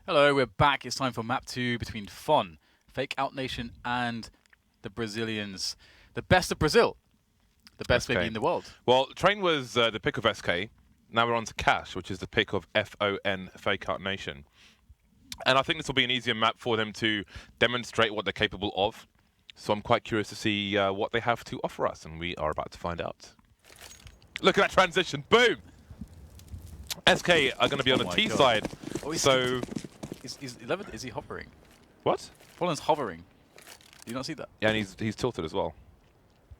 Hello, we're back. It's time for map 2 between FON, FakeOut Nation, and the Brazilians. The best of Brazil. The best SK. maybe in the world. Well, Train was the pick of SK. Now we're on to Cash, which is the pick of FON, FakeOut Nation. And I think this will be an easier map for them to demonstrate what they're capable of. So I'm quite curious to see what they have to offer us, and we are about to find out. Look at that transition. Boom! SK are going to be on the T God. side. Oh, So... Is he hovering? What? Fallen's hovering. Do you not see that? Yeah, and he's tilted as well.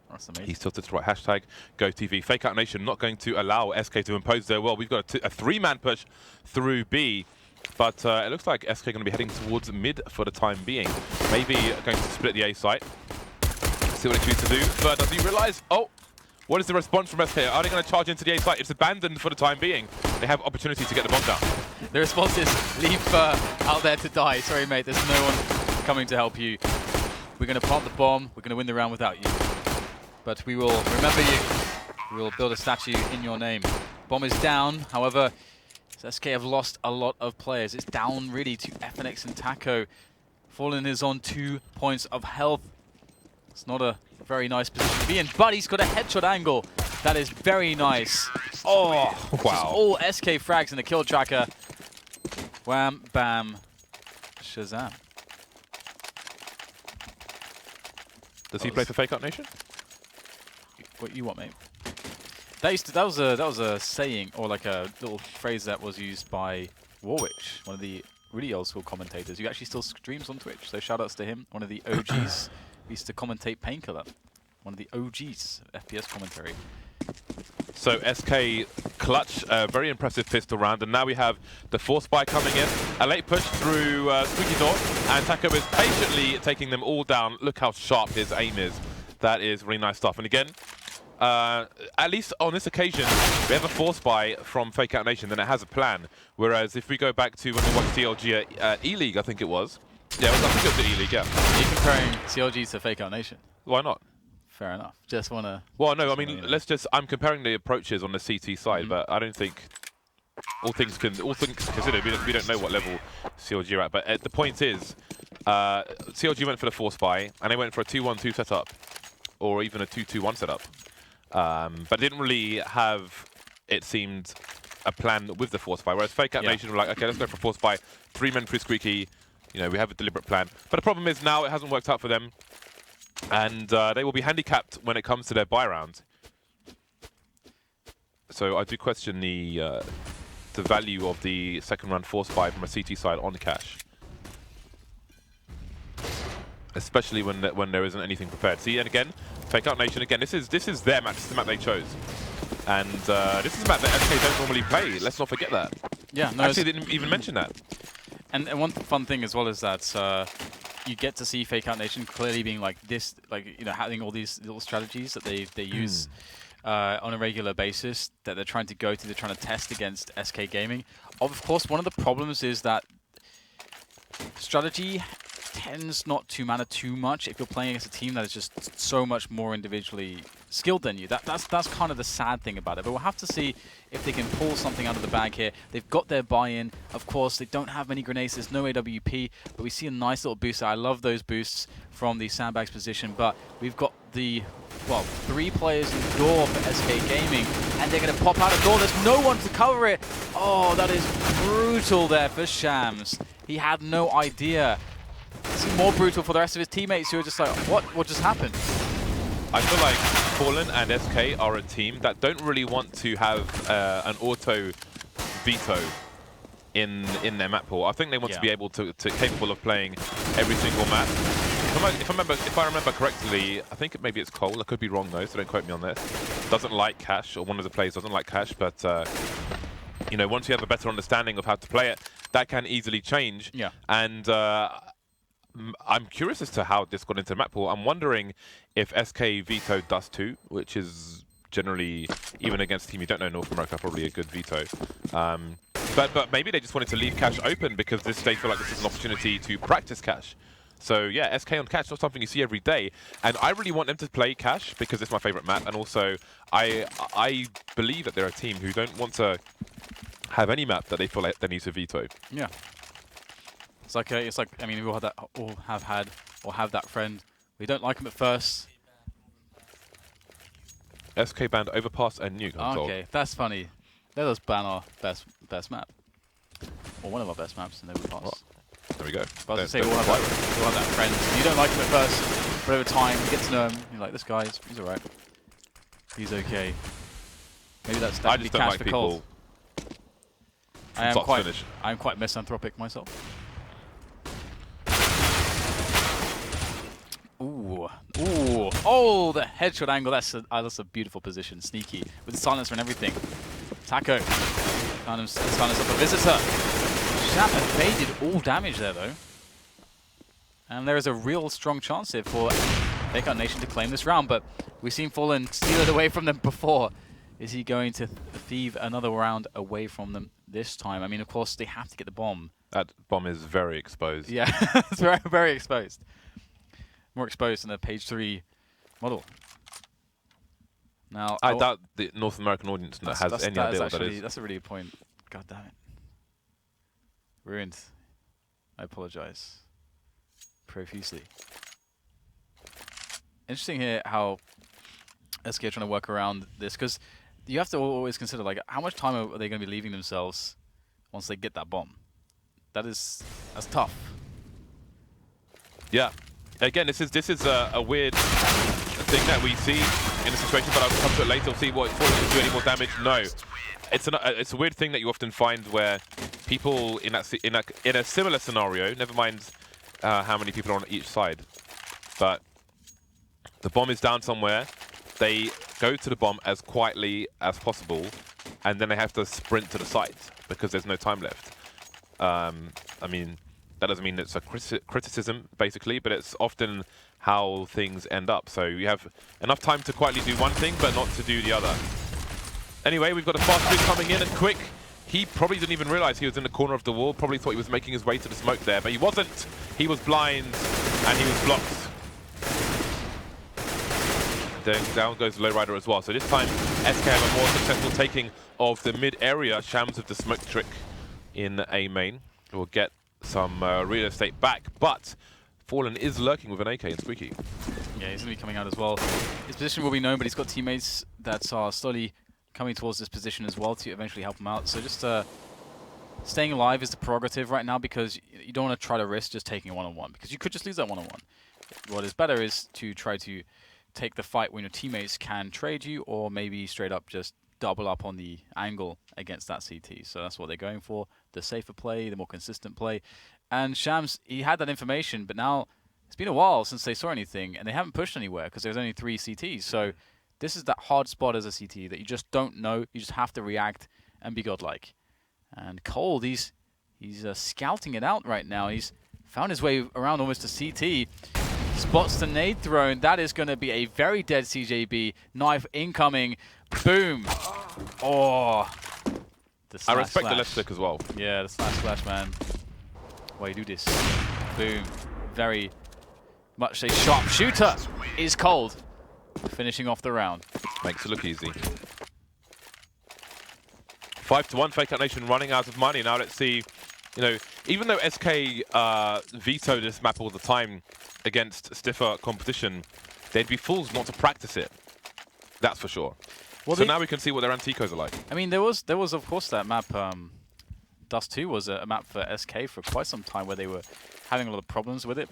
Oh, that's amazing. He's tilted to the right. Hashtag GoTV. FakeOut Nation not going to allow SK to impose their will. We've got a three-man push through B. But it looks like SK are going to be heading towards mid for the time being. Maybe going to split the A site. See what they choose to do. But does he realize? Oh, what is the response from SK? Are they going to charge into the A site? It's abandoned for the time being. They have opportunity to get the bomb down. The response is, leave out there to die. Sorry, mate, there's no one coming to help you. We're going to plant the bomb. We're going to win the round without you. But we will remember you. We will build a statue in your name. Bomb is down. However, SK have lost a lot of players. It's down really to FNX and Taco. Fallen is on 2 points of health. It's not a very nice position to be in, but he's got a headshot angle. That is very nice. Oh, wow. All SK frags in the kill tracker. Wham, bam, Shazam. Does he play for FakeOut Nation? What you want, mate? That was a saying, or like a little phrase that was used by Warwick, one of the really old school commentators who actually still streams on Twitch. So shout outs to him, one of the OGs. He used to commentate Painkiller, one of the OGs of FPS commentary. So SK clutch, very impressive pistol round, and now we have the force spy coming in. A late push through Squeaky Door, and Taco is patiently taking them all down. Look how sharp his aim is. That is really nice stuff. And again, at least on this occasion, we have a force spy from FakeOut Nation, then it has a plan. Whereas if we go back to when we watched CLG at E-League, I think it was. Yeah, I think it was at E-League, yeah. Are you comparing CLG to FakeOut Nation? Why not? Fair enough. Just want to... Well, no, I mean, I'm comparing the approaches on the CT side, but I don't think, all things considered, we don't know what level CLG are at. But the point is, CLG went for the force spy, and they went for a 2-1-2 setup, or even a 2-2-1 setup. But didn't really have, it seemed, a plan with the force spy. Whereas FakeOut Nation were like, okay, let's go for force spy, 3 men through Squeaky. You know, we have a deliberate plan. But the problem is now it hasn't worked out for them. And they will be handicapped when it comes to their buy round. So I do question the value of the second round force buy from a CT side on Cash. Especially when there isn't anything prepared. See, and again, FakeOut Nation, again, this is their map, this is the map they chose. And this is a map that SK don't normally play, let's not forget that. Yeah, no, actually didn't even mention that. And one fun thing as well is that you get to see FakeOut Nation clearly being like this, like, you know, having all these little strategies that they use on a regular basis that they're trying to go to, they're trying to test against SK Gaming. Of course, one of the problems is that strategy tends not to matter too much if you're playing against a team that is just so much more individually skilled than you. That's kind of the sad thing about it. But we'll have to see if they can pull something out of the bag here. They've got their buy-in. Of course, they don't have many grenades. There's no AWP, but we see a nice little boost. I love those boosts from the sandbags position. But we've got the, well, 3 players in the door for SK Gaming, and they're going to pop out a door. There's no one to cover it. Oh, that is brutal there for Shams. He had no idea. It's more brutal for the rest of his teammates who are just like, what just happened? I feel like Fallen and SK are a team that don't really want to have an auto veto in their map pool. I think they want to be able to capable of playing every single map. If I remember correctly, I think maybe it's Cole. I could be wrong though, so don't quote me on this. Doesn't like Cash, or one of the players doesn't like Cash, but you know, once you have a better understanding of how to play it, that can easily change. Yeah. And I'm curious as to how this got into the map pool. I'm wondering if SK vetoed Dust 2, which is generally, even against a team you don't know North America, probably a good veto. But maybe they just wanted to leave Cash open because they feel like this is an opportunity to practice Cash. So yeah, SK on Cash, not something you see every day. And I really want them to play Cash because it's my favorite map. And also, I believe that they're a team who don't want to have any map that they feel like they need to veto. Yeah. It's like I mean, we all have had or have that friend. We don't like him at first. SK banned Overpass and Nuke. Okay, that's funny. Let us ban our best map, or one of our best maps in Overpass. Oh, there we go. But I was gonna say we'll have that friend. You don't like him at first, but over time you get to know him. You're like, this guy, he's alright. He's okay. Maybe that's I definitely just don't cash like for people. Cold. I'm quite misanthropic myself. Ooh, ooh! Oh, the headshot angle. That's a beautiful position. Sneaky with the silencer and everything. Taco, silence up a visitor. Sham evaded all damage there though, and there is a real strong chance here for FakeOut Nation to claim this round. But we've seen Fallen steal it away from them before. Is he going to thieve another round away from them this time? I mean, of course, they have to get the bomb. That bomb is very exposed. Yeah, it's very, very exposed. More exposed than the page 3 model. Now, I doubt the North American audience has any idea what that is. That's a really good point. God damn it. Ruined. I apologize profusely. Interesting here how SK are trying to work around this, because you have to always consider, like, how much time are they going to be leaving themselves once they get that bomb? That's tough. Yeah. Again, this is a weird thing that we see in a situation, but I'll come to it later. We'll see what Fallen can do any more damage. No, it's a weird thing that you often find where people in a similar scenario, never mind how many people are on each side, but the bomb is down somewhere. They go to the bomb as quietly as possible, and then they have to sprint to the site because there's no time left. I mean, that doesn't mean it's a criticism, basically, but it's often how things end up. So you have enough time to quietly do one thing, but not to do the other. Anyway, we've got a fast break coming in and quick. He probably didn't even realize he was in the corner of the wall, probably thought he was making his way to the smoke there, but he wasn't. He was blind, and he was blocked. Then down goes the lowrider as well. So this time, SK have a more successful taking of the mid-area. Shams with the smoke trick in A main. We'll get some real estate back, but Fallen is lurking with an AK and Squeaky. Yeah, he's going to be coming out as well. His position will be known, but he's got teammates that are slowly coming towards this position as well to eventually help him out. So just staying alive is the prerogative right now, because you don't want to try to risk just taking a one-on-one, because you could just lose that one-on-one. What is better is to try to take the fight when your teammates can trade you, or maybe straight up just double up on the angle against that CT. So that's what they're going for. The safer play, the more consistent play. And Shams, he had that information, but now it's been a while since they saw anything, and they haven't pushed anywhere because there's only 3 CTs. So this is that hard spot as a CT that you just don't know. You just have to react and be godlike. And Cold, he's scouting it out right now. He's found his way around almost to CT. Spots the nade thrown. That is going to be a very dead CJB. Knife incoming. Boom. Oh. I respect the left click as well. Yeah, the slash, man. Why you do this? Boom. Very much a sharp shooter is Cold. Finishing off the round. Makes it look easy. 5-1, FakeOut Nation running out of money. Now let's see, you know, even though SK veto this map all the time against stiffer competition, they'd be fools not to practice it. That's for sure. Well, so now we can see what their anticos are like. I mean, there was of course that map. Dust 2 was a map for SK for quite some time where they were having a lot of problems with it,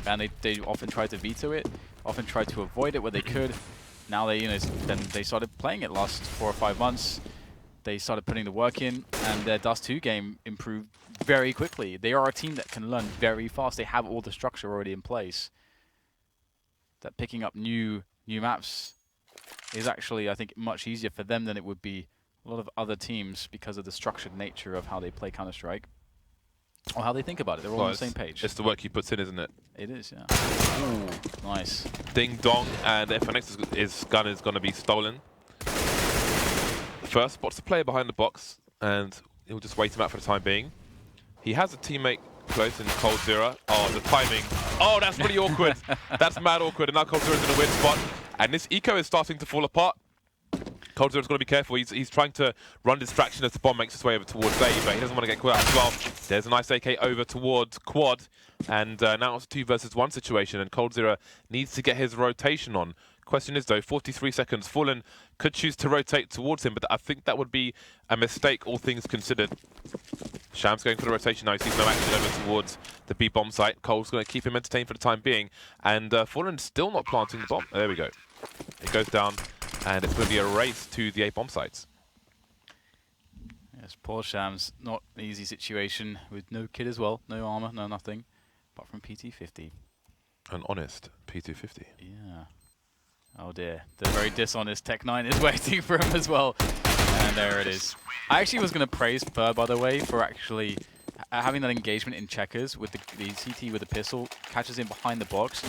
and they often tried to veto it, often tried to avoid it where they could. Now they, then they started playing it last 4 or 5 months. They started putting the work in, and their Dust 2 game improved very quickly. They are a team that can learn very fast. They have all the structure already in place. That picking up new maps is actually, I think, much easier for them than it would be a lot of other teams because of the structured nature of how they play Counter-Strike. Or how they think about it. They're all on the same page. It's the work he puts in, isn't it? It is, yeah. Ooh, nice. Ding dong, and FNX's gun is going to be stolen. First, spots the player behind the box, and he'll just wait him out for the time being. He has a teammate close in coldzera. Oh, the timing. Oh, that's pretty awkward. That's mad awkward, and now coldzera's in a weird spot. And this eco is starting to fall apart. coldzera's got to be careful. He's trying to run distraction as the bomb makes its way over towards A, but he doesn't want to get caught out as well. There's a nice AK over towards quad, and now it's a 2 versus 1 situation, and coldzera needs to get his rotation on. Question is though, 43 seconds. Fallen could choose to rotate towards him, but I think that would be a mistake, all things considered. Shams going for the rotation now. He sees no action over towards the B bomb site. Cole's going to keep him entertained for the time being, and Fallen still not planting the bomb. There we go. It goes down, and it's going to be a race to the A bomb sites. Yes, poor Shams. Not an easy situation with no kit as well, no armor, no nothing, apart from PT50. An honest P250. Yeah. Oh dear, the very dishonest Tech9 is waiting for him as well. And there it is. I actually was going to praise Fur, by the way, for actually having that engagement in checkers with the CT with the pistol, catches him behind the box,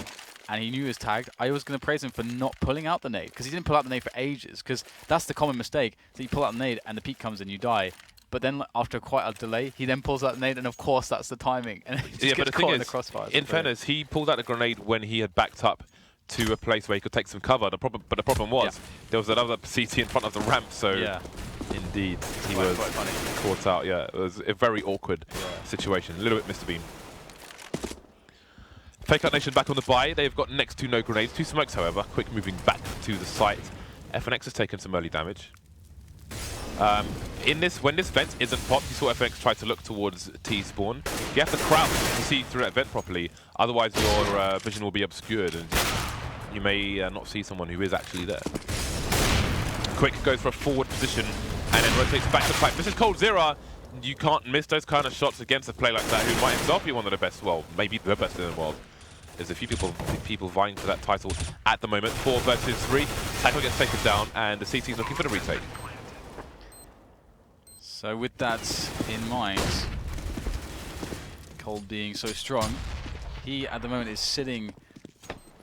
and he knew he was tagged. I was going to praise him for not pulling out the nade, because he didn't pull out the nade for ages, because that's the common mistake. So you pull out the nade and the peek comes and you die. But then after quite a delay, he then pulls out the nade, and of course that's the timing. And he just gets caught in the crossfire. In fairness, he pulled out the grenade when he had backed up to a place where he could take some cover. But the problem was there was another CT in front of the ramp, so indeed he was caught out. Yeah, it was a very awkward situation. A little bit Mr. Bean. FakeOut Nation back on the buy. They've got next to no grenades, 2 smokes, however. Quick moving back to the site. FNX has taken some early damage. When this vent isn't popped, you saw FNX try to look towards T spawn. You have to crouch to see through that vent properly, otherwise your vision will be obscured and you may not see someone who is actually there. Quick goes for a forward position and then rotates back to pipe. This is coldzera. You can't miss those kind of shots against a player like that who might himself be one of the best, well, maybe the best in the world. There's a few people vying for that title at the moment. 4 versus 3. Tackle gets taken down and the CT is looking for the retake. So with that in mind, Cold being so strong, he at the moment is sitting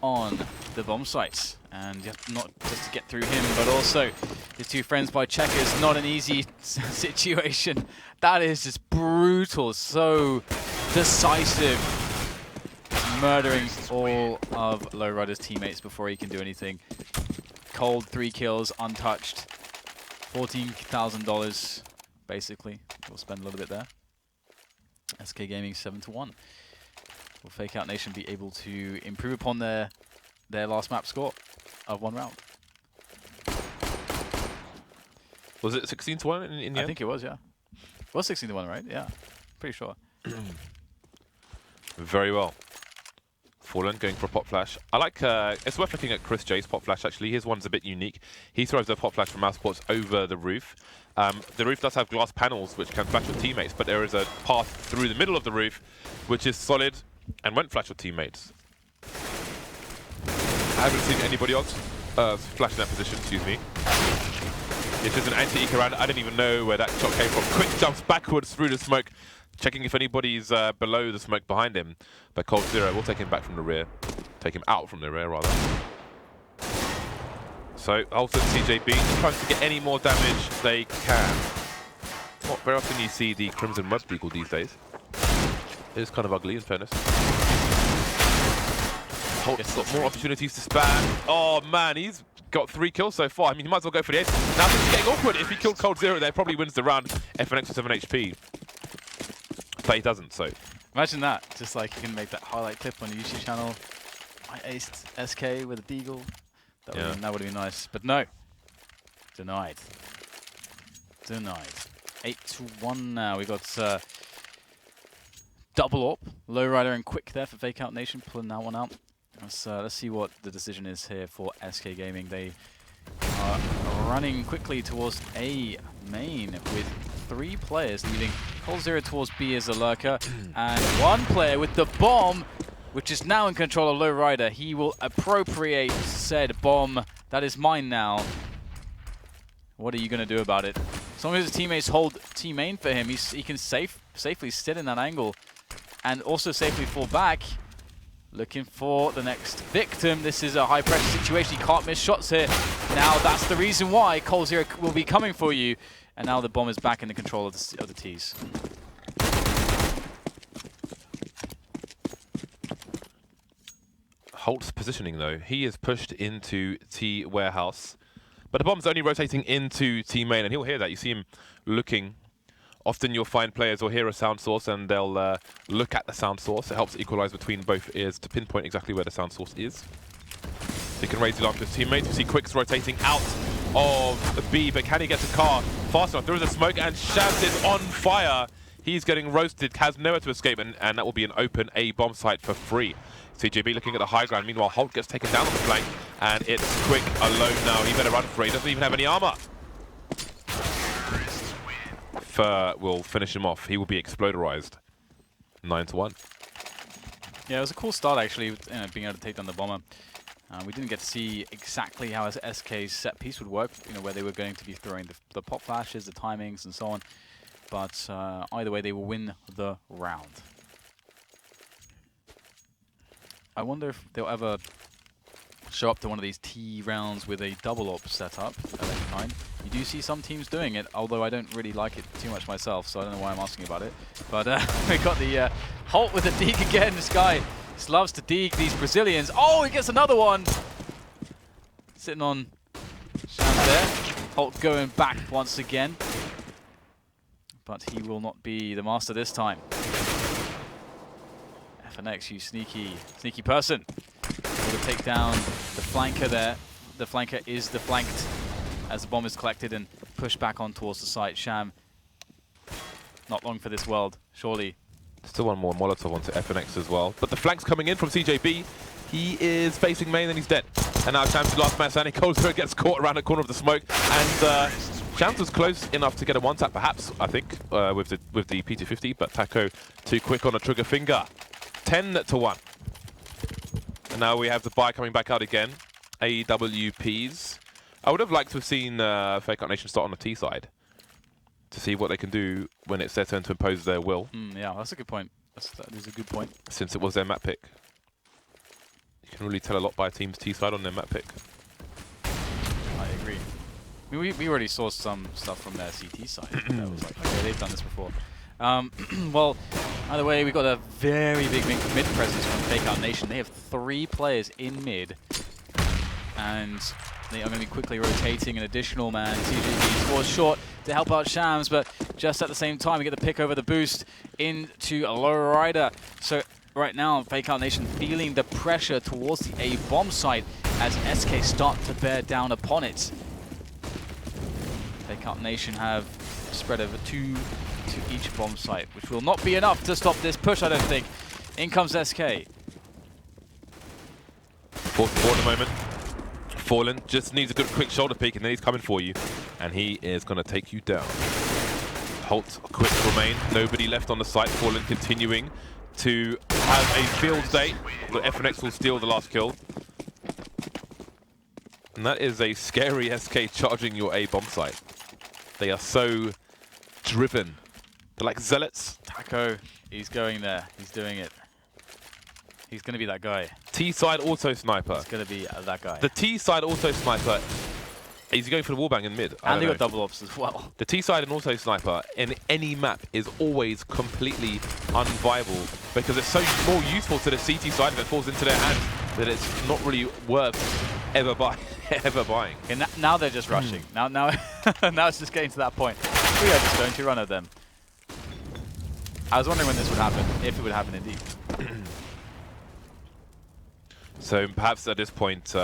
on the bomb sites, and you have to not just to get through him, but also his 2 friends by checkers. Not an easy situation. That is just brutal, so decisive, murdering all of lowrider's teammates before he can do anything. Cold 3 kills, untouched, $14,000 basically. We'll spend a little bit there. SK Gaming 7-1. Will FakeOut Nation be able to improve upon their last map score of 1 round? Was it 16-1 in the end? I think it was, yeah. It was 16-1, right? Yeah, pretty sure. Very well. Fallen going for a pop flash. I like, it's worth looking at Chris J's pop flash actually. His one's a bit unique. He throws a pop flash from mouse ports over the roof. The roof does have glass panels which can flash your teammates, but there is a path through the middle of the roof which is solid and won't flash your teammates. I haven't seen anybody else flash in that position, excuse me. It's just an anti-eco round. I didn't even know where that shot came from. Quick jumps backwards through the smoke, checking if anybody's below the smoke behind him. But coldzera will take him back from the rear. Take him out from the rear, rather. So, Holt and CJB trying to get any more damage they can. Not very often you see the Crimson Web Beagle these days. It is kind of ugly, in fairness. Holt's got more opportunities to spam. Oh man, he's got 3 kills so far. I mean, he might as well go for the ace. Now things are getting awkward. If he killed coldzera there, probably wins the round. FNX with 7 HP. But he doesn't, so. Imagine that. Just like you can make that highlight clip on the YouTube channel. I aced SK with a deagle. That would have been nice. But no. Denied. Denied. 8-1 now. We got double up. Lowrider and Quick there for FakeOut Nation, pulling that one out. Let's see what the decision is here for SK Gaming. They are running quickly towards A main with 3 players, leaving coldzera towards B as a lurker, and 1 player with the bomb, which is now in control of lowrider. He will appropriate said bomb. That is mine now. What are you going to do about it? As long as his teammates hold T main for him, he can safely sit in that angle and also safely fall back. Looking for the next victim. This is a high pressure situation. He can't miss shots here. Now that's the reason why coldzera will be coming for you. And now the bomb is back in the control of the T's. Holt's positioning though, he is pushed into T warehouse. But the bomb's only rotating into team main, and he'll hear that. You see him looking. Often you'll find players will hear a sound source and they'll look at the sound source. It helps equalize between both ears to pinpoint exactly where the sound source is. He can raise the alarm to his teammates. You see Quicks rotating out of B, but can he get the car fast enough? There is a smoke, and Shams is on fire. He's getting roasted, has nowhere to escape, and that will be an open A bomb site for free. CJB looking at the high ground. Meanwhile, Holt gets taken down on the flank, and it's Quick alone now. He better run for it. He doesn't even have any armor. Fur will finish him off. He will be exploderized. 9-1. Yeah, it was a cool start actually, with, being able to take down the bomber. We didn't get to see exactly how SK's set piece would work, where they were going to be throwing the pop flashes, the timings, and so on. But either way, they will win the round. I wonder if they'll ever show up to one of these T rounds with a double op setup of any kind. You do see some teams doing it, although I don't really like it too much myself, so I don't know why I'm asking about it. But we got the Holt with the deke again. This guy just loves to deke these Brazilians. Oh, he gets another one! Sitting on Shams there. Holt going back once again. But he will not be the master this time. FNX, you sneaky person. Able to take down the flanker there. The flanker is deflanked as the bomb is collected and pushed back on towards the site. Sham, not long for this world, surely. Still one more Molotov onto FNX as well. But the flank's coming in from CJB. He is facing main and he's dead. And now Shams' last man standing. Coldzera gets caught around the corner of the smoke. And Shams was close enough to get a one-tap, perhaps, I think, with the P250. But Taco too quick on the trigger finger. 10-1. And now we have the buy coming back out again. AWPs. I would have liked to have seen FakeOut Nation start on the T side to see what they can do when it's their turn to impose their will. Yeah, that's a good point. That is a good point. Since it was their map pick. You can really tell a lot by a team's T side on their map pick. I agree. I mean, we already saw some stuff from their CT side. That was like, okay, they've done this before. Well, either way, we've got a very big mid presence from FakeOut Nation. They have 3 players in mid, and they are going to be quickly rotating an additional man. CJB scores short to help out Shams, but just at the same time, we get the pick over the boost into a lowrider. So right now, FakeOut Nation feeling the pressure towards the A bomb site as SK start to bear down upon it. FakeOut Nation have spread over 2 to each bomb site, which will not be enough to stop this push, I don't think. In comes SK. Fourth quarter moment. Fallen just needs a good quick shoulder peek and then he's coming for you. And he is going to take you down. Holt, quick remain. Nobody left on the site. Fallen continuing to have a field day. But FNX will steal the last kill. And that is a scary SK charging your A bomb site. They are so driven. They're like zealots. Taco, he's going there. He's doing it. He's going to be that guy. T-side auto sniper. He's going to be that guy. The T-side auto sniper. Is he going for the wallbang in mid? And they got double ops as well. The T-side and auto sniper in any map is always completely unviable because it's so more useful to the CT side if it falls into their hands that it's not really worth ever buying. Okay, now they're just rushing. Now it's just getting to that point. We are just going to run at them. I was wondering when this would happen, if it would happen indeed. So perhaps at this point,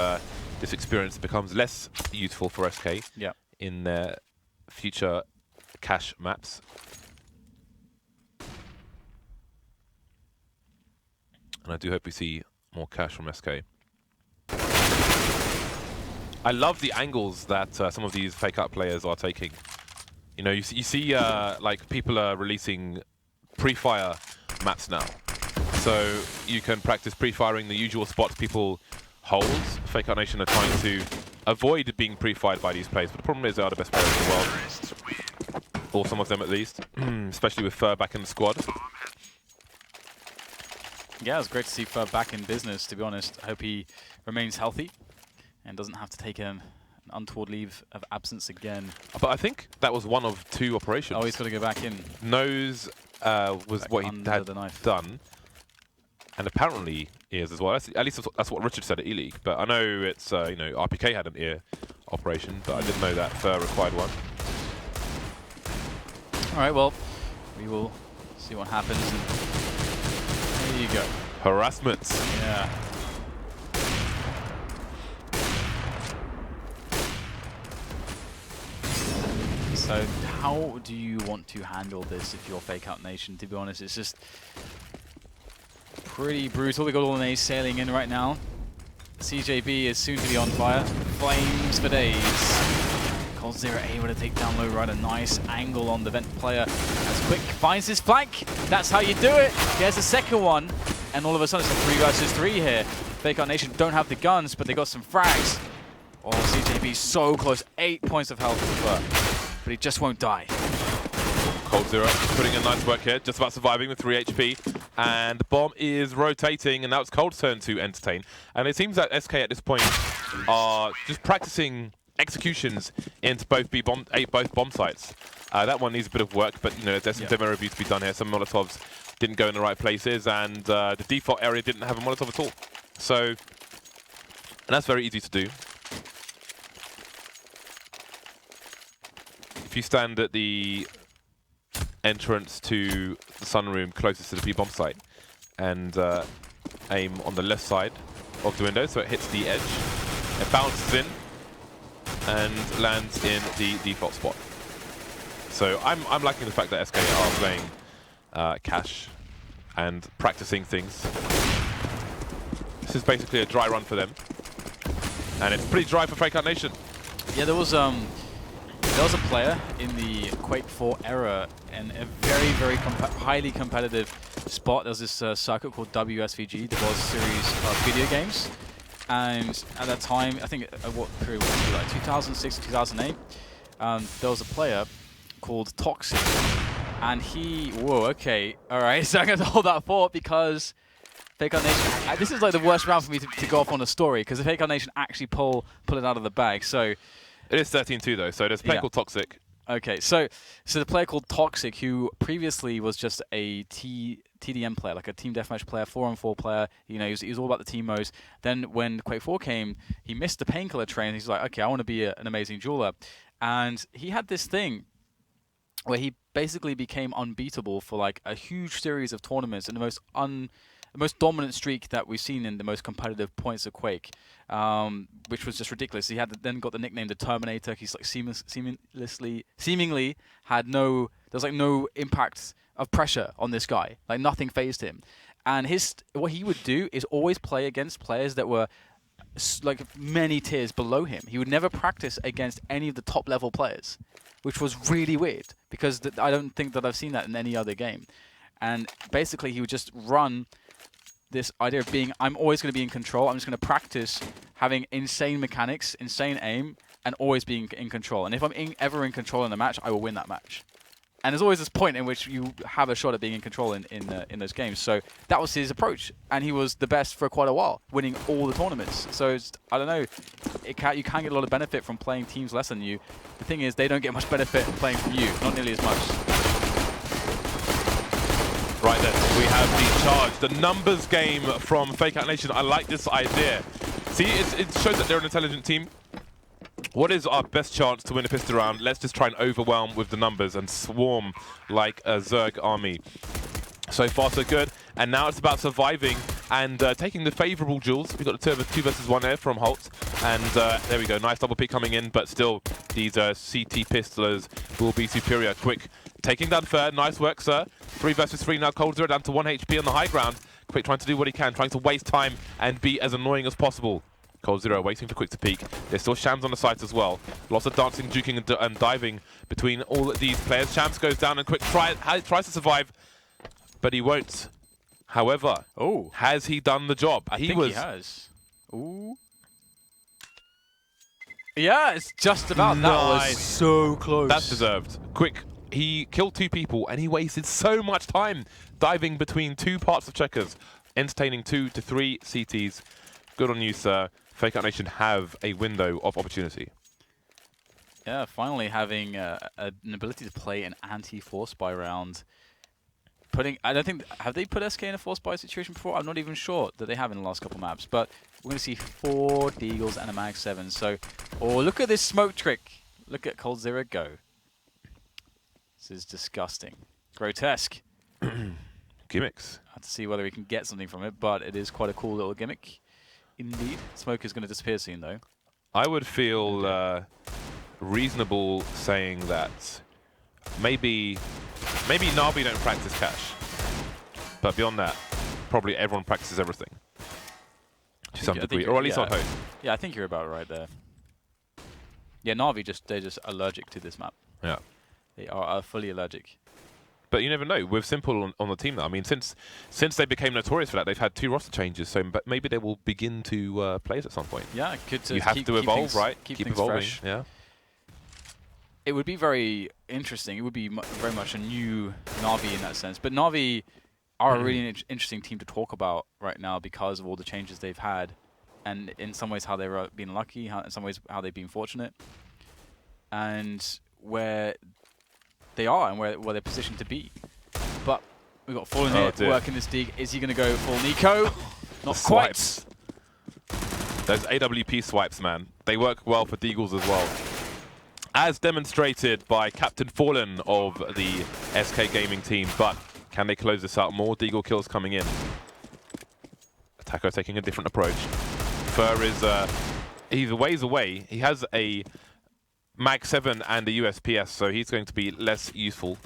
this experience becomes less useful for SK in their future cash maps. And I do hope we see more cash from SK. I love the angles that some of these FakeOut players are taking. You know, you see like people are releasing pre-fire maps now. So you can practice pre-firing the usual spots people hold. FakeOut Nation are trying to avoid being pre-fired by these players, but the problem is they are the best players in the world. Or some of them at least, especially with Fur back in the squad. Yeah, it was great to see Fur back in business, to be honest. I hope he remains healthy and doesn't have to take an untoward leave of absence again. But I think that was one of 2 operations. Oh, he's got to go back in. Nose was what he had done. And apparently ears as well. At least that's what Richard said at E-League. But I know it's, you know, RPK had an ear operation, but I didn't know that Fer required one. All right, well, we will see what happens. And there you go. Harassment. Yeah. So how do you want to handle this if you're FakeOut Nation? To be honest, it's just pretty brutal. We got all the A's sailing in right now. CJB is soon to be on fire. Flames for days. coldzera able to take down lowrider. Nice angle on the vent player. As Quick finds his flank. That's how you do it. There's a second one. And all of a sudden it's a 3 versus 3 here. FakeOut Nation don't have the guns, but they got some frags. Oh, CJB so close. 8 points of health for Fer, but he just won't die. coldzera putting in nice work here, just about surviving with 3 HP. And the bomb is rotating, and now it's Cold's turn to entertain. And it seems that SK at this point are just practicing executions into both bomb sites. That one needs a bit of work, but you know there's some demo review to be done here. Some Molotovs didn't go in the right places, and the default area didn't have a Molotov at all. So, and that's very easy to do. If you stand at the entrance to the sunroom closest to the B-bomb site and aim on the left side of the window so it hits the edge, it bounces in and lands in the default spot. So I'm liking the fact that SK are playing cash and practicing things. This is basically a dry run for them, and it's pretty dry for FakeOut Nation. Yeah, there was a player in the Quake 4 era in a very highly competitive spot. There was this circuit called WSVG, the World Series of Video Games. And at that time, I think what period was it, like 2006 to 2008, there was a player called Toxic. And he, whoa, okay, all right, so I'm going to hold that thought because FakeOut Nation, this is like the worst round for me to go off on a story because the FakeOut Nation actually pull it out of the bag. So it is 13-2 though, so there's a player called Toxic. Okay, so the player called Toxic, who previously was just a TDM player, like a team deathmatch player, 4-on-4 player. You know, he was all about the team modes. Then when Quake 4 came, he missed the painkiller train. He's like, okay, I want to be an amazing jeweler, and he had this thing where he basically became unbeatable for like a huge series of tournaments and the most dominant streak that we've seen in the most competitive points of Quake, which was just ridiculous. He had then got the nickname the Terminator. He's like seemingly had there's like no impact of pressure on this guy. Like nothing fazed him. And what he would do is always play against players that were like many tiers below him. He would never practice against any of the top level players, which was really weird because I don't think that I've seen that in any other game. And basically he would just run this idea of being, I'm always going to be in control. I'm just going to practice having insane mechanics, insane aim, and always being in control. And if I'm ever in control in a match, I will win that match. And there's always this point in which you have a shot at being in control in those games. So that was his approach, and he was the best for quite a while, winning all the tournaments. So I don't know, you can get a lot of benefit from playing teams less than you. The thing is, they don't get much benefit playing from you, not nearly as much. Right then, we have the charge, the numbers game from FakeOut Nation. I like this idea. See, it shows that they're an intelligent team. What is our best chance to win a pistol round? Let's just try and overwhelm with the numbers and swarm like a Zerg army. So far, so good. And now it's about surviving and taking the favorable duels. We've got the 2 versus 1 there from Holt. And there we go. Nice double pick coming in, but still, these CT pistolers will be superior. Quick taking down Fer. Nice work, sir. 3 versus 3 now. coldzera down to 1 HP on the high ground. Quick trying to do what he can, trying to waste time and be as annoying as possible. coldzera waiting for Quick to peek. There's still Shams on the site as well. Lots of dancing, juking, and diving between all of these players. Shams goes down and Quick tries to survive, but he won't. However, has he done the job? I think he has. Ooh. Yeah, it's just about. Nice. That was so close. That's deserved. Quick, he killed 2 people and he wasted so much time diving between 2 parts of checkers, entertaining 2 to 3 CTs. Good on you, sir. FakeOut Nation have a window of opportunity. Yeah, finally having an ability to play an anti-force buy round I don't think, have they put SK in a forced buy situation before? I'm not even sure that they have in the last couple maps, but we're going to see 4 Deagles and a Mag 7. So, oh, look at this smoke trick. Look at coldzera go. This is disgusting. Grotesque. Gimmicks. I have to see whether we can get something from it, but it is quite a cool little gimmick. Indeed. Smoke is going to disappear soon, though. I would feel reasonable saying that maybe Na'Vi don't practice cash, but beyond that, probably everyone practices everything to some degree, or at least I'd hope. Yeah, I think you're about right there. Yeah, Na'Vi they're just allergic to this map. Yeah, they are fully allergic. But you never know. With Simple on the team now, I mean, since they became notorious for that, they've had 2 roster changes. So, but maybe they will begin to play it at some point. Yeah, good. You have to evolve, right? Keep evolving. Fresh. Yeah. It would be very interesting. It would be very much a new Na'Vi in that sense. But Na'Vi are a really interesting team to talk about right now because of all the changes they've had, and in some ways how they've been lucky, in some ways how they've been fortunate, and where they are and where they're positioned to be. But we've got Fallen here working this dig. Is he going to go full Nico? Not quite. Swipes. Those AWP swipes, man. They work well for Deagles as well. As demonstrated by Captain Fallen of the SK Gaming team. But can they close this out? More Deagle kills coming in. Taco taking a different approach. Fur is he's a ways away. He has a Mag 7 and a USPS, so he's going to be less useful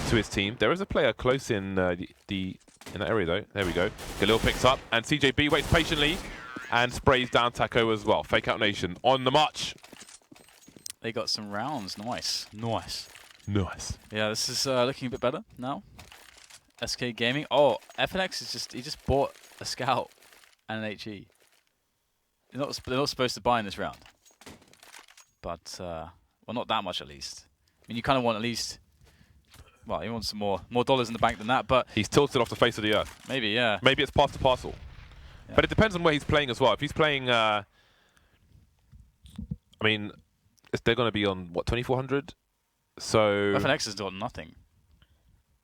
to his team. There is a player close in in that area though. There we go. Galil picks up, and CJB waits patiently and sprays down Taco as well. FakeOut Nation on the march. They got some rounds. Nice. Nice. Nice. Yeah, this is looking a bit better now. SK Gaming. Oh, FNX is he just bought a Scout and an HE. They're not supposed to buy in this round. But, well, not that much at least. I mean, you kind of want at least, well, you want some more dollars in the bank than that, but... He's tilted off the face of the earth. Maybe, yeah. Maybe it's past the parcel. Yeah. But it depends on where he's playing as well. If he's playing, I mean, they're going to be on, what, 2,400? So... FNX has done nothing.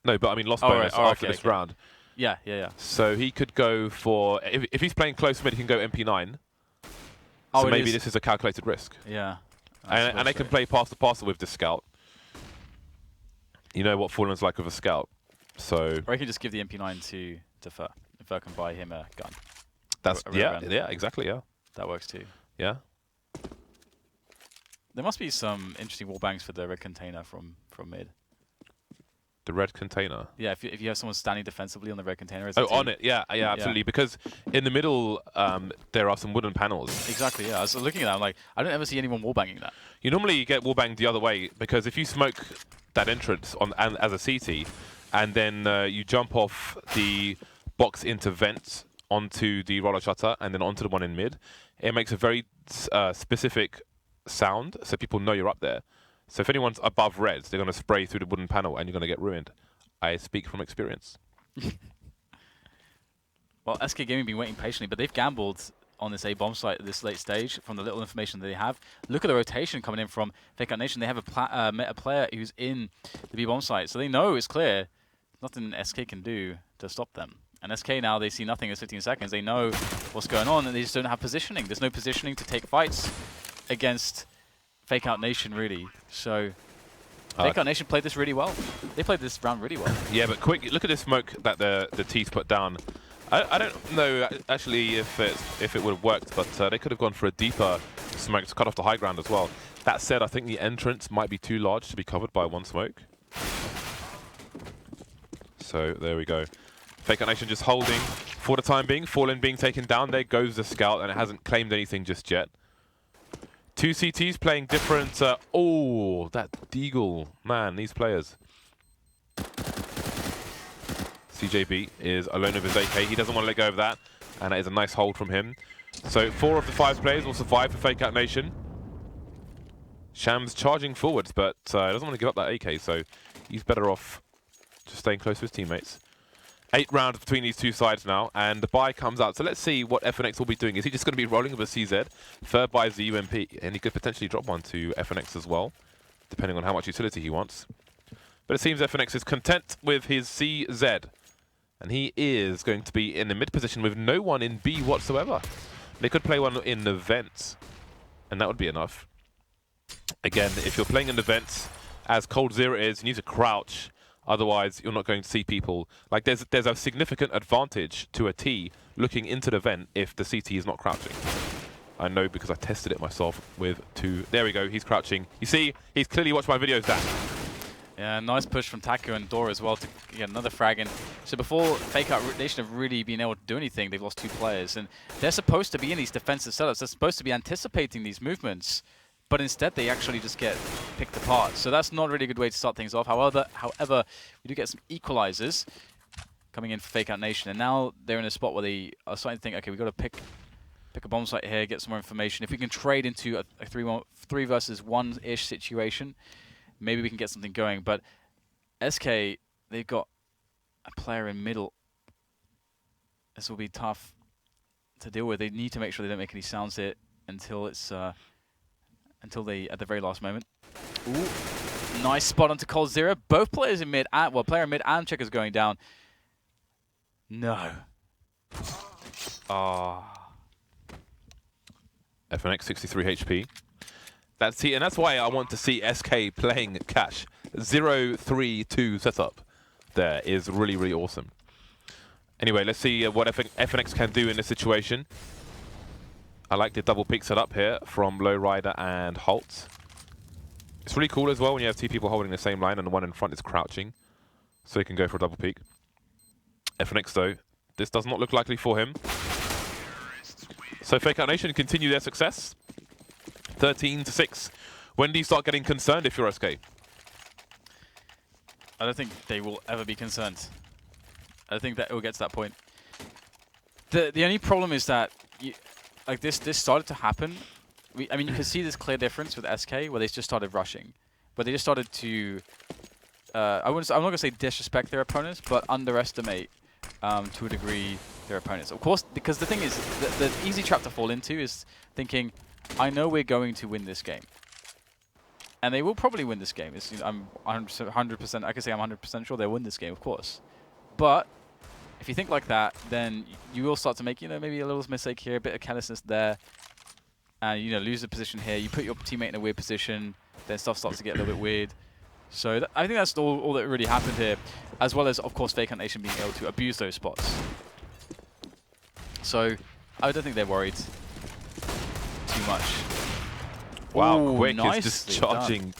No, but I mean, lost bonus after this round. Yeah, yeah, yeah. So he could go for, if he's playing close mid, he can go MP9. So maybe this is a calculated risk. Yeah. And they can play past the parcel with this Scout. You know what Fallen's like with a Scout. So or he can just give the MP9 to Fur. If Fur can buy him a gun. That's yeah, exactly, yeah. That works too. Yeah. There must be some interesting wallbangs for the red container from mid. The red container. Yeah, if you have someone standing defensively on the red container. Oh, on it, yeah, absolutely. Yeah. Because in the middle, there are some wooden panels. Exactly, yeah. I was looking at that, I'm like, I don't ever see anyone wallbanging that. You normally get wallbanged the other way, because if you smoke that entrance as a CT, and then you jump off the box into vent onto the roller shutter, and then onto the one in mid, it makes a very specific sound, so people know you're up there. So if anyone's above reds, they're going to spray through the wooden panel and you're going to get ruined. I speak from experience. Well, SK Gaming have been waiting patiently, but they've gambled on this A-bomb site at this late stage from the little information that they have. Look at the rotation coming in from FakeOut Nation. They have a player who's in the B-bomb site, so they know it's clear. Nothing SK can do to stop them. And SK now, they see nothing in 15 seconds. They know what's going on, and they just don't have positioning. There's no positioning to take fights against FakeOut Nation, really. So FakeOut Nation played this really well. They played this round really well. Yeah, but quick, look at this smoke that the T's put down. I don't know actually if it would have worked, but they could have gone for a deeper smoke to cut off the high ground as well. That said, I think the entrance might be too large to be covered by one smoke. So there we go. FakeOut Nation just holding for the time being. Fallen being taken down. There goes the Scout, and it hasn't claimed anything just yet. 2 CTs playing different... oh, that Deagle. Man, these players. CJB is alone with his AK. He doesn't want to let go of that. And that is a nice hold from him. So 4 of the 5 players will survive for FakeOut Nation. Shams charging forwards, but doesn't want to give up that AK. So he's better off just staying close to his teammates. 8 rounds between these 2 sides now, and the buy comes out. So let's see what FNX will be doing. Is he just going to be rolling with a CZ? Third buys the UMP, and he could potentially drop one to FNX as well, depending on how much utility he wants. But it seems FNX is content with his CZ. And he is going to be in the mid position with no one in B whatsoever. They could play one in the vents, and that would be enough. Again, if you're playing in the vents, as coldzera is, you need to crouch. Otherwise, you're not going to see people. Like, there's a significant advantage to a T looking into the vent if the CT is not crouching. I know because I tested it myself with 2. There we go, he's crouching. You see, he's clearly watched my videos, Dan. Yeah, nice push from Taku and Dora as well to get another frag in. So before FakeOut, they should have really been able to do anything. They've lost 2 players, and they're supposed to be in these defensive setups. They're supposed to be anticipating these movements, but instead they actually just get picked apart. So that's not really a good way to start things off. However, we do get some equalizers coming in for FakeOut Nation, and now they're in a spot where they are starting to think, okay, we've got to pick a bomb site here, get some more information. If we can trade into a 3 versus 1-ish situation, maybe we can get something going. But SK, they've got a player in middle. This will be tough to deal with. They need to make sure they don't make any sounds here until it's until they at the very last moment. Ooh, nice spot onto coldzera. Both players in mid, well, player in mid and checker's going down. No. Ah. FNX 63 HP. And that's why I want to see SK playing Cash. 0-3-2 setup there is really, really awesome. Anyway, let's see what FNX can do in this situation. I like the double peek setup here from lowrider and Holt. It's really cool as well when you have 2 people holding the same line and the one in front is crouching. So you can go for a double peek. FNX though, this does not look likely for him. So FakeOut Nation continue their success. 13-6. When do you start getting concerned if you're SK? I don't think they will ever be concerned. I think that it will get to that point. The only problem is that like this started to happen. I mean, you can see this clear difference with SK where they just started rushing, but they just started to. I'm not gonna say disrespect their opponents, but underestimate to a degree their opponents. Of course, because the thing is, the easy trap to fall into is thinking, I know we're going to win this game. And they will probably win this game. I'm 100%, I can say I'm 100% sure they'll win this game, of course. But if you think like that, then you will start to make, maybe a little mistake here, a bit of carelessness there. And, lose the position here. You put your teammate in a weird position, then stuff starts to get a little bit weird. So I think that's all that really happened here, as well as, of course, FakeOut Nation being able to abuse those spots. So I don't think they're worried too much. Wow, Ooh, Quick is just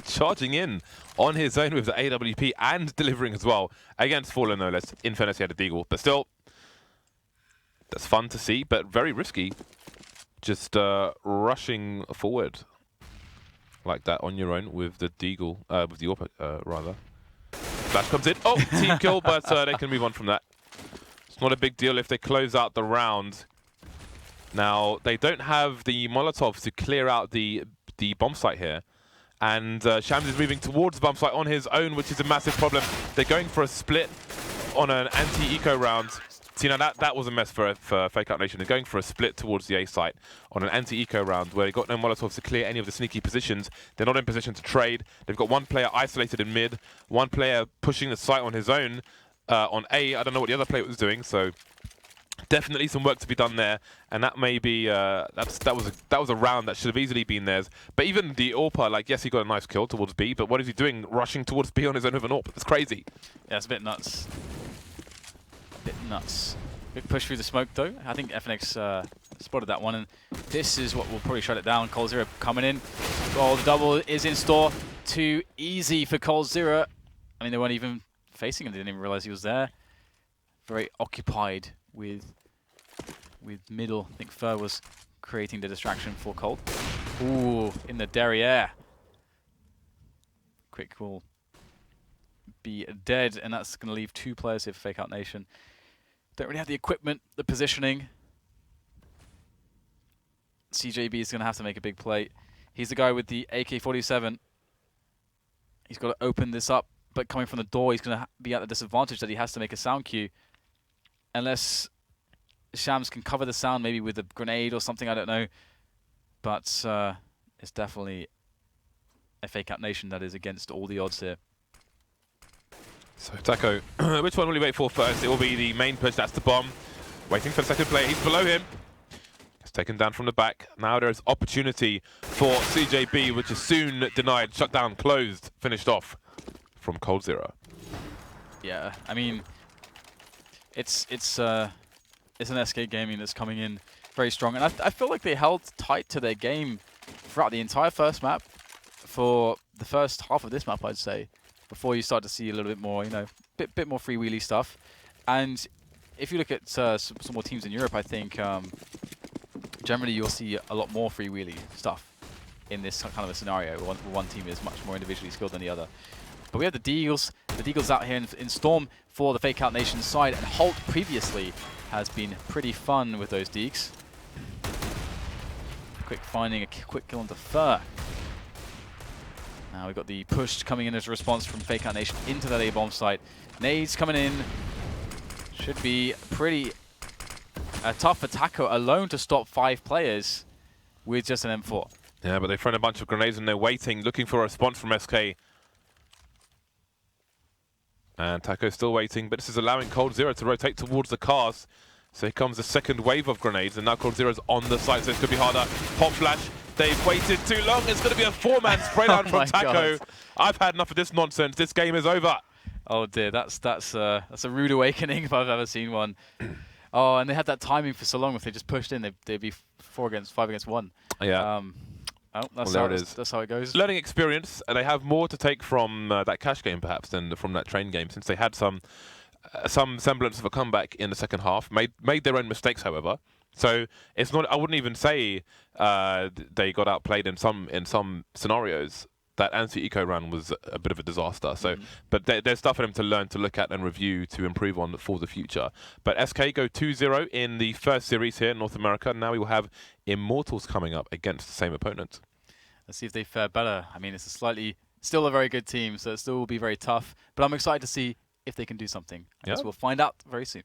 charging in on his own with the AWP and delivering as well against Fallen, no less. In fairness, he had a deagle, but still, that's fun to see, but very risky. Just rushing forward like that on your own with the deagle, with the AWP, rather. Flash comes in. Oh, team kill, but they can move on from that. It's not a big deal if they close out the round. Now, they don't have the Molotovs to clear out the bomb site here. And Shams is moving towards the bomb site on his own, which is a massive problem. They're going for a split on an anti-eco round. See, now that was a mess for FakeOut Nation. They're going for a split towards the A site on an anti-eco round where they've got no Molotovs to clear any of the sneaky positions. They're not in position to trade. They've got one player isolated in mid, one player pushing the site on his own on A. I don't know what the other player was doing, so definitely some work to be done there, and that may be that was a round that should have easily been theirs. But even the AWP, like, yes, he got a nice kill towards B, but what is he doing, rushing towards B on his own with an AWP? It's crazy. Yeah, it's a bit nuts. A bit nuts. Big push through the smoke though. I think FNX spotted that one, and this is what will probably shut it down. coldzera coming in. Oh, the double is in store. Too easy for coldzera. I mean, they weren't even facing him. They didn't even realize he was there. Very occupied with middle. I think Fur was creating the distraction for Colt. Ooh, in the derriere. Quick will be dead, and that's going to leave 2 players here for FakeOut Nation. Don't really have the equipment, the positioning. CJB is going to have to make a big play. He's the guy with the AK-47. He's got to open this up, but coming from the door, he's going to be at the disadvantage that he has to make a sound cue. Unless Shams can cover the sound, maybe with a grenade or something, I don't know. But it's definitely a FakeOut Nation that is against all the odds here. So Taco, which one will he wait for first? It will be the main push, that's the bomb. Waiting for the second player, he's below him. It's taken down from the back. Now there's opportunity for CJB, which is soon denied, shut down, closed, finished off from coldzera. Yeah, I mean, it's an SK Gaming that's coming in very strong, and I feel like they held tight to their game throughout the entire first map, for the first half of this map, I'd say, before you start to see a little bit more, you know, bit more freewheelie stuff. And if you look at some more teams in Europe, I think generally you'll see a lot more freewheelie stuff in this kind of a scenario. One team is much more individually skilled than the other. But we have the Deagles out here in Storm for the FakeOut Nation side, and Holt previously has been pretty fun with those Deags. Quick finding a quick kill onto Fur. Now we've got the push coming in as a response from FakeOut Nation into that A-bomb site. Nades coming in. Should be pretty tough for Taco alone to stop 5 players with just an M4. Yeah, but they've thrown a bunch of grenades and they're waiting, looking for a response from SK. And Taco's still waiting, but this is allowing coldzera to rotate towards the cars. So here comes the second wave of grenades, and now coldzera's on the site, so it's going to be harder. Pop flash. They've waited too long. It's going to be a 4-man spray down from Taco. God. I've had enough of this nonsense. This game is over. Oh dear, that's a rude awakening if I've ever seen one. Oh, and they had that timing for so long. If they just pushed in, they'd be 5 against 1. Yeah. That's well, how it is. That's how it goes. Learning experience, and they have more to take from that cash game perhaps than from that train game, since they had some semblance of a comeback in the second half. Made their own mistakes, however. So it's not. I wouldn't even say they got outplayed in some scenarios. That anti-eco run was a bit of a disaster. So, but there's stuff for them to learn, to look at, and review to improve on for the future. But SK go 2-0 in the first series here in North America. Now we will have Immortals coming up against the same opponent. Let's see if they fare better. I mean, it's still a very good team, so it still will be very tough. But I'm excited to see if they can do something. I guess we'll find out very soon.